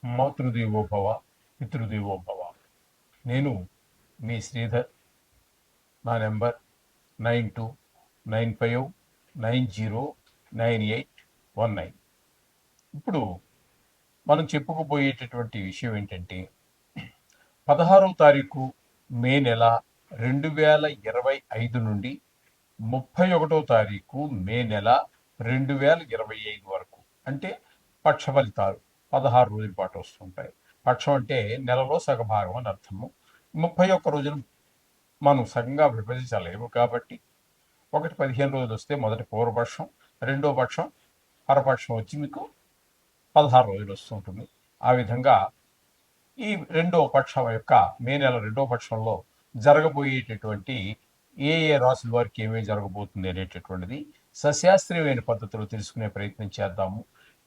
మాతృదేవోభవ పితృదేవోభవ. నేను మీ శ్రీధర్. నా నెంబర్ 9295909819. ఇప్పుడు మనం చెప్పుకోబోయేటటువంటి విషయం ఏంటంటే 16వ తారీఖు మే నెల 2025 నుండి 31వ తారీఖు మే నెల 2025 వరకు, అంటే పక్ష ఫలితాలు 16 రోజుల పాటు వస్తుంటాయి. పక్షం అంటే నెలలో సగభాగం అని అర్థము. 31 రోజులు మనం సగంగా విభజించలేము కాబట్టి ఒకటి 15 రోజులు వస్తే మొదటి పూర్వపక్షం, రెండో పక్షం పరపక్షం వచ్చి మీకు 16 రోజులు వస్తుంటుంది. ఆ విధంగా ఈ రెండో పక్షం యొక్క మే నెల రెండో పక్షంలో జరగబోయేటటువంటి ఏ ఏ రాసుల వారికి ఏమేమి జరగబోతుంది అనేటటువంటిది సశాస్త్రీయమైన పద్ధతిలో తెలుసుకునే ప్రయత్నం చేద్దాము.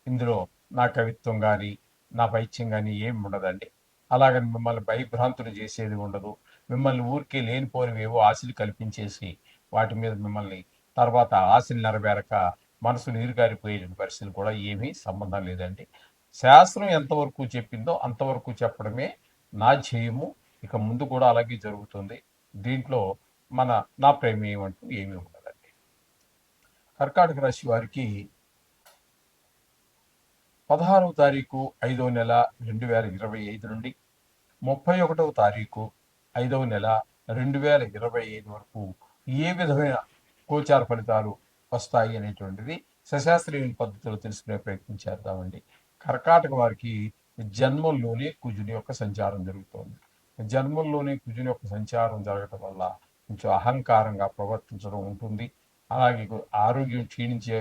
ఇందులో నా కవిత్వం కానీ నా పైత్యం కానీ ఏమి ఉండదండి. అలాగని మిమ్మల్ని భయభ్రాంతులు చేసేది ఉండదు. మిమ్మల్ని ఊరికే లేనిపోనివేవో ఆశలు కల్పించేసి వాటి మీద మిమ్మల్ని తర్వాత ఆశలు నెరవేరక మనసు నీరుగారిపోయే పరిస్థితులు కూడా ఏమీ సంబంధం లేదండి. శాస్త్రం ఎంతవరకు చెప్పిందో అంతవరకు చెప్పడమే నా ధ్యేయము. ఇక ముందు కూడా అలాగే జరుగుతుంది. దీంట్లో నా ప్రమేయం అంటూ ఏమీ ఉండదండి. కర్కాటక రాశి వారికి 16వ తారీఖు 5వ నెల 2025 నుండి 31వ తారీఖు 5వ నెల 2025 వరకు ఏ విధమైన గోచార ఫలితాలు వస్తాయి అనేటువంటిది సశాస్త్రీయ పద్ధతిలో తెలుసుకునే ప్రయత్నం చేద్దామండి. కర్కాటక వారికి జన్మంలోనే కుజుని యొక్క సంచారం జరుగుతోంది. జన్మంలోనే కుజుని యొక్క సంచారం జరగటం వల్ల కొంచెం అహంకారంగా ప్రవర్తించడం ఉంటుంది. అలాగే ఆరోగ్యం క్షీణించే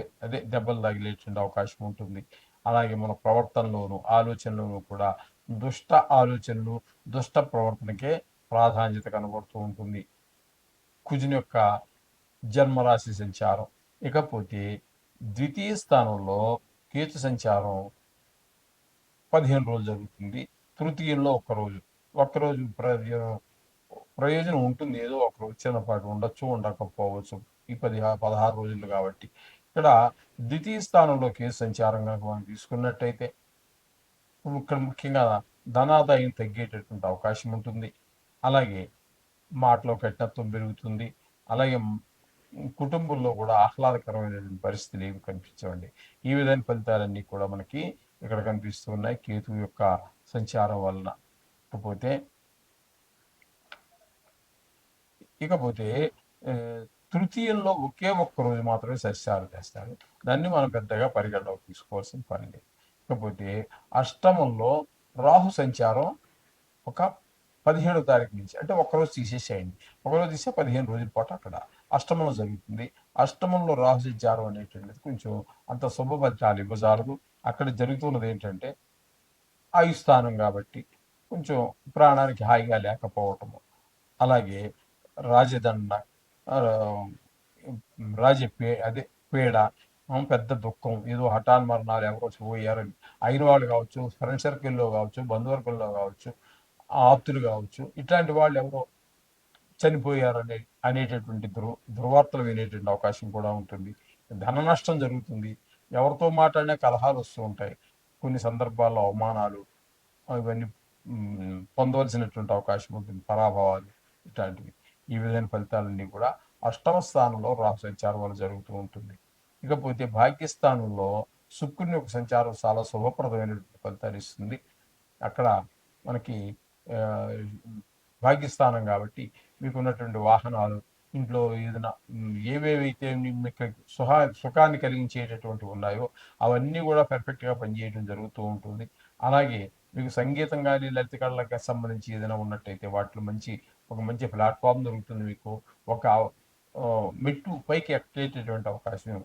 దెబ్బలు తగిలేటువంటి అవకాశం ఉంటుంది. అలాగే మన ప్రవర్తనలోను ఆలోచనలోనూ కూడా దుష్ట ఆలోచనలు, దుష్ట ప్రవర్తనకే ప్రాధాన్యత కనబడుతూ ఉంటుంది కుజుని యొక్క జన్మరాశి సంచారం. ఇకపోతే ద్వితీయ స్థానంలో కేతు సంచారం 15 రోజులు జరుగుతుంది. తృతీయంలో ఒక్కరోజు ప్రయోజనం ఉంటుంది. ఏదో ఒకరోజు చిన్నపాటు ఉండొచ్చు, ఉండకపోవచ్చు. ఈ 16 రోజులు కాబట్టి ఇక్కడ ద్వితీయ స్థానంలో కేతు సంచారం కనుక మనం తీసుకున్నట్టయితే ఇక్కడ ముఖ్యంగా ధనాదాయం తగ్గేటటువంటి అవకాశం ఉంటుంది. అలాగే మాటలో కఠినత్వం పెరుగుతుంది. అలాగే కుటుంబంలో కూడా ఆహ్లాదకరమైనటువంటి పరిస్థితులు ఏమి కనిపించవండి. ఈ విధమైన ఫలితాలన్నీ కూడా మనకి ఇక్కడ కనిపిస్తూ ఉన్నాయి కేతువు యొక్క సంచారం వలన. ఇకపోతే తృతీయంలో ఒకే ఒక్క రోజు మాత్రమే సస్యాలు చేస్తారు. దాన్ని మనం పెద్దగా పరిగణలోకి తీసుకోవాల్సిన పని లేదు. ఇకపోతే అష్టమంలో రాహు సంచారం ఒక 17వ తారీఖు నుంచి, అంటే ఒక్కరోజు తీసేసేయండి. ఒకరోజు తీసే 15 రోజుల పాటు అక్కడ అష్టమంలో జరుగుతుంది. అష్టమంలో రాహు సంచారం అనేటువంటిది కొంచెం అంత శుభ ఫలితాలు ఇవ్వజాలదు. అక్కడ జరుగుతున్నది ఏంటంటే ఆయుస్థానం కాబట్టి కొంచెం ప్రాణానికి హాయిగా లేకపోవటము, అలాగే రాజదండ పీడ, పెద్ద దుఃఖం, ఏదో హఠాన్ మరణాలు ఎవరో పోయారని అయిన వాళ్ళు కావచ్చు, ఫ్రెండ్ సర్కిల్లో కావచ్చు, బంధువర్గంలో కావచ్చు, ఆప్తులు కావచ్చు, ఇట్లాంటి వాళ్ళు ఎవరో చనిపోయారు అనేటటువంటి దుర్వార్తలు వినేటువంటి అవకాశం కూడా ఉంటుంది. ధన నష్టం జరుగుతుంది. ఎవరితో మాట్లాడినా కలహాలు వస్తూ ఉంటాయి. కొన్ని సందర్భాల్లో అవమానాలు ఇవన్నీ పొందవలసినటువంటి అవకాశం ఉంటుంది, పరాభవాలు ఇట్లాంటివి. ఈ విధమైన ఫలితాలన్నీ కూడా అష్టమ స్థానంలో రాహు సంచారం వల్ల జరుగుతూ ఉంటుంది. ఇకపోతే భాగ్యస్థానంలో శుక్రుని యొక్క సంచారం చాలా శుభప్రదమైనటువంటి ఫలితాలు ఇస్తుంది. అక్కడ మనకి భాగ్యస్థానం కాబట్టి మీకు ఉన్నటువంటి వాహనాలు, ఇంట్లో ఏదైనా ఏవేవైతే మీకు సుఖాన్ని కలిగించేటటువంటి ఉన్నాయో అవన్నీ కూడా పర్ఫెక్ట్గా పనిచేయడం జరుగుతూ ఉంటుంది. అలాగే మీకు సంగీతం కానీ లలిత కళలకు సంబంధించి ఏదైనా ఉన్నట్టయితే వాటిలో ఒక మంచి ప్లాట్ఫామ్ దొరుకుతుంది. మీకు ఒక మెట్టు పైకి ఎక్కేటటువంటి అవకాశం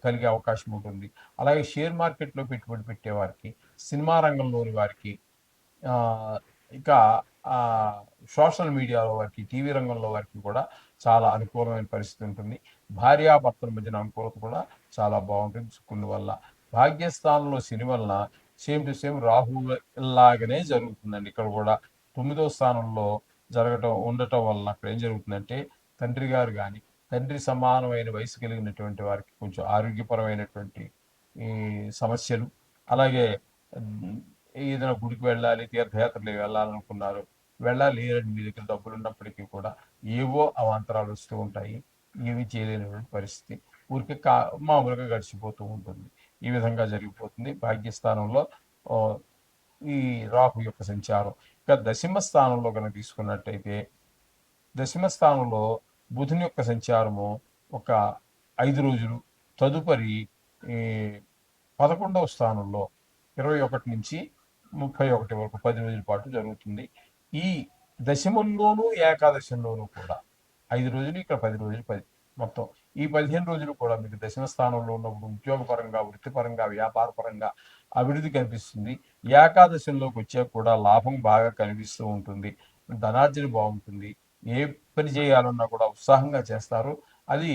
కలిగే అవకాశం ఉంటుంది. అలాగే షేర్ మార్కెట్లో పెట్టుబడి పెట్టేవారికి, సినిమా రంగంలోని వారికి, ఇంకా సోషల్ మీడియాలో వారికి, టీవీ రంగంలో వారికి కూడా చాలా అనుకూలమైన పరిస్థితి ఉంటుంది. భార్యాభర్తల మధ్యన అనుకూలత కూడా చాలా బాగుంటుంది శుక్రుని వల్ల. భాగ్యస్థానంలో శని వలన సేమ్ టు సేమ్ రాహు లాగానే జరుగుతుందండి. ఇక్కడ కూడా 9వ స్థానంలో ఉండటం వలన అక్కడ ఏం జరుగుతుందంటే తండ్రి గారు కానీ, తండ్రి సమానమైన వయసు కలిగినటువంటి వారికి కొంచెం ఆరోగ్యపరమైనటువంటి ఈ సమస్యలు, అలాగే ఏదైనా గుడికి వెళ్ళాలి, తీర్థయాత్రలకు వెళ్ళాలనుకున్నారు, వెళ్ళాలి లేదండి మీ దగ్గర డబ్బులు ఉన్నప్పటికీ కూడా ఏవో అవాంతరాలు వస్తూ ఉంటాయి. ఏమీ చేయలేనటువంటి పరిస్థితి. ఊరికే మామూలుగా గడిచిపోతూ ఉంటుంది. ఈ విధంగా జరిగిపోతుంది. భాగ్యస్థానంలో ఆహ్, ఈ రాహు యొక్క సంచారం. ఇక దశమ స్థానంలో గనక తీసుకున్నట్టయితే, దశమ స్థానంలో బుధుని యొక్క సంచారము ఒక 5 రోజులు. తదుపరి ఈ 11వ స్థానంలో 21 నుంచి 31 వరకు 10 రోజుల పాటు జరుగుతుంది. ఈ దశమంలోనూ ఏకాదశంలోనూ కూడా 5 రోజులు, ఇక్కడ 10 రోజులు, మొత్తం ఈ 15 రోజులు కూడా మీకు దశమ స్థానంలో ఉన్నప్పుడు ఉద్యోగపరంగా, వృత్తిపరంగా, వ్యాపారపరంగా అభివృద్ధి కనిపిస్తుంది. ఏకాదశంలోకి వచ్చాక కూడా లాభం బాగా కనిపిస్తూ ఉంటుంది. ధనార్జన బాగుంటుంది. ఏ పని చేయాలన్నా కూడా ఉత్సాహంగా చేస్తారు. అది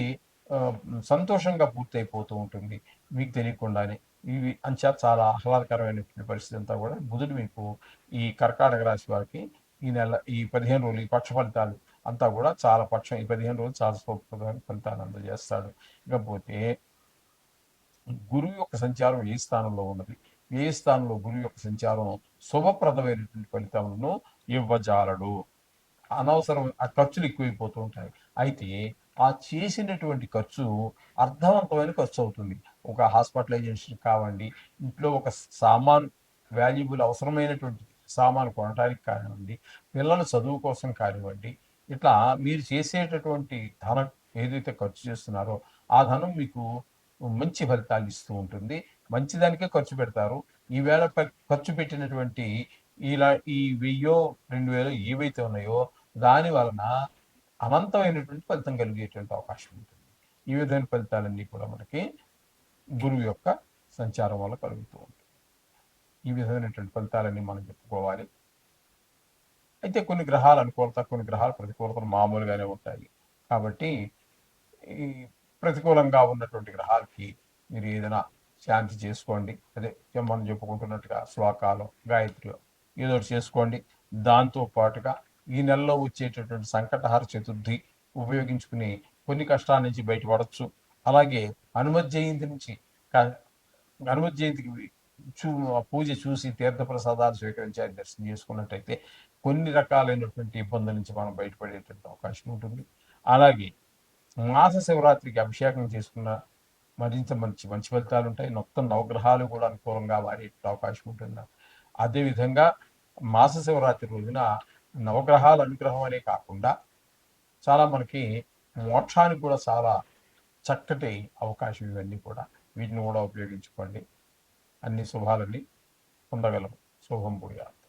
సంతోషంగా పూర్తయిపోతూ ఉంటుంది మీకు తెలియకుండానే. ఇవి అంచేత చాలా ఆహ్లాదకరమైనటువంటి పరిస్థితి అంతా కూడా బుధుడు మీకు ఈ కర్కాటక రాశి వారికి ఈ నెల ఈ 15 రోజులు ఈ పక్ష ఫలితాలు అంతా కూడా చాలా పక్షం ఈ 15 రోజులు చాలా శుభప్రదమైన ఫలితాలు అందజేస్తాడు. ఇకపోతే గురువు యొక్క సంచారం ఏ స్థానంలో ఉన్నది? ఏ స్థానంలో గురువు యొక్క సంచారం శుభప్రదమైనటువంటి ఫలితాలను ఇవ్వజాలడు. అనవసరం ఆ ఖర్చులు ఎక్కువైపోతూ ఉంటాయి. అయితే ఆ చేసినటువంటి ఖర్చు అర్థవంతమైన ఖర్చు అవుతుంది. ఒక హాస్పిటలైజేషన్ కావండి, ఇంట్లో ఒక సామాను వాల్యుబుల్ అవసరమైనటువంటి సామాను కొనడానికి కానివ్వండి, పిల్లల చదువు కోసం కానివ్వండి, ఇట్లా మీరు చేసేటటువంటి ధనం ఏదైతే ఖర్చు చేస్తున్నారో ఆ ధనం మీకు మంచి ఫలితాలు ఇస్తూ ఉంటుంది. మంచిదానికే ఖర్చు పెడతారు. ఈవేళ ఖర్చు పెట్టినటువంటి ఇలా ఈ 1000 2000 ఏవైతే ఉన్నాయో దాని వలన అనంతమైనటువంటి ఫలితం కలిగేటువంటి అవకాశం ఉంటుంది. ఈ విధమైన ఫలితాలన్నీ కూడా మనకి గురువు యొక్క సంచారం వల్ల కలుగుతూ ఉంటుంది. ఈ విధమైనటువంటి ఫలితాలన్నీ మనం చెప్పుకోవాలి. అయితే కొన్ని గ్రహాల అనుకూలత, కొన్ని గ్రహాల ప్రతికూలతలు మామూలుగానే ఉంటాయి. కాబట్టి ఈ ప్రతికూలంగా ఉన్నటువంటి గ్రహాలకి మీరు ఏదైనా శాంతి చేసుకోండి. అదే మనం చెప్పుకుంటున్నట్టుగా శ్లోకాలు, గాయత్రి ఏదో ఒకటి చేసుకోండి. దాంతో పాటుగా ఈ నెలలో వచ్చేటటువంటి సంకటహార చతుర్థి ఉపయోగించుకుని కొన్ని కష్టాల నుంచి బయటపడవచ్చు. అలాగే హనుమత్ జయంతి నుంచి హనుమత్ జయంతికి పూజ చూసి తీర్థప్రసాదాలు స్వీకరించాలి, దర్శనం చేసుకున్నట్టయితే కొన్ని రకాలైనటువంటి ఇబ్బందుల నుంచి మనం బయటపడేటువంటి అవకాశం ఉంటుంది. అలాగే మాస శివరాత్రికి అభిషేకం చేసుకున్న మరింత మంచి మంచి ఫలితాలు ఉంటాయి. మొత్తం నవగ్రహాలు కూడా అనుకూలంగా మారే అవకాశం ఉంటుంది. అదేవిధంగా మాస శివరాత్రి రోజున నవగ్రహాల అనుగ్రహం అనే కాకుండా చాలా మనకి మోక్షానికి కూడా చాలా చక్కటి అవకాశం ఇవన్నీ కూడా. వీటిని కూడా ఉపయోగించుకోండి. అన్ని శుభాలన్నీ పొందగలరు. శుభం భూయాత్.